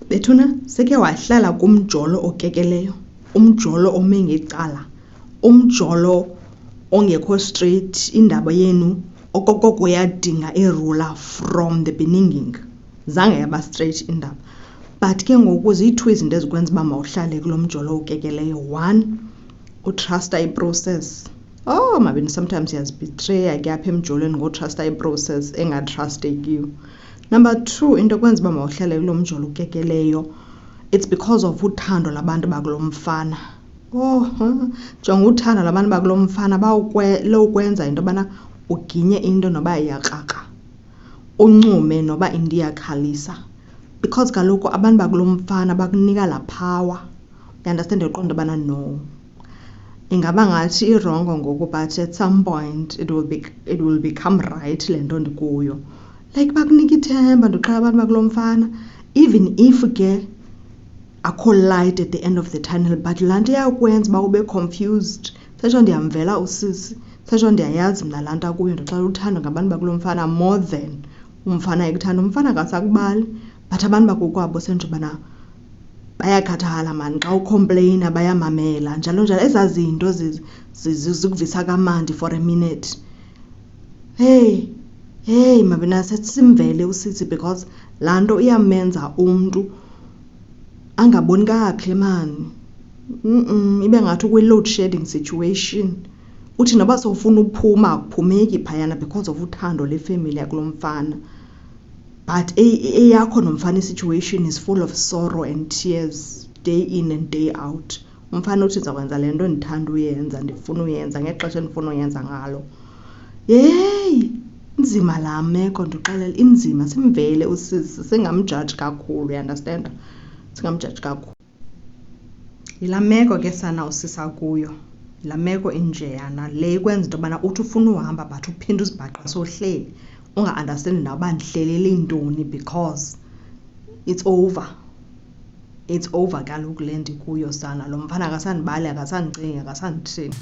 Bethuna seke wahlala kumjolo okekeleyo, umjolo ome ngecala, umjolo ongekho straight, indaba yenu okokoko yadinga irula from the beginning, zange yaba straight indaba. But ke ngoku ziyi-2 izinto ezikwenza uba mawuhlale kulo mjolo ukekeleyo. 1, utrusta iprocess. Oh mabini, sometimes yazibetreya ke apha emjolweni ngotrusta iprocess engatrustekiyo. Number 2, into ekwenza uba mawuhlale kulo mjolo ukekeleyo, it's because of uthando labantu bakulo mfana. Jonga uthando labantu bakulo mfana lowukwenza into yobana uginye into noba iyakraka, uncume noba into iyakhalisa. Because kaloku abantu bakulo mfana bakunika laa power. You understand? Uqonda ubana no, ingaba ngathi irongo ngoku, but at some point it will become right le nto ndikuyo. Like bakunika ithemba, ndiqala abantu bakulo mfana, even if ke akho light at the end of the tunnel, but laa nto iyakwenza uba ube confused. Setsho ndiyamvela usisi, setsho ndiyayazi mna laa nto akuyo, ndixela uthando ngabantu bakulo mfana more than umfana ekuthanda. Umfana akasakubali, but abantu bakokwabo senje ubana bayakhathala mani, xa ucomplaina bayamamela, njalo njalo. Ezaa zinto zikuvisa kamandi for a minute. Hey mabina, simvele usisi, because laa nto iyamenza umntu angaboni kakuhle mani. Ibe ngathi ukwi-load shedding situation. Uthi noba sowufuna uphuma akuphumeki phayana because of uthando lefemeli yakulo mfana. But eyakho nomfana situation is full of sorrow and tears day in and day out. Umfana uthi ndizakwenza le nto ndithanda uyenza, ndifuna uyenza ngexesha endifuna uyenza ngalo. Inzima laa meko, ndixelela, inzima. Simvele usisi, singamjaji kakhulu, you understand? Singamjaji kakhulu. Yilaa meko ke sana usisa kuyo, yilaa meko injeyana le ikwenza into yobana uthi ufuna uhamba but uphinde uzibhaqa sohleli, unga-understandi nakuba ndihlelele ntoni, because it's over. It's over kaloku le ndikuyo sana. Lo mfana akasandibali, akasandicingi, akasandithini.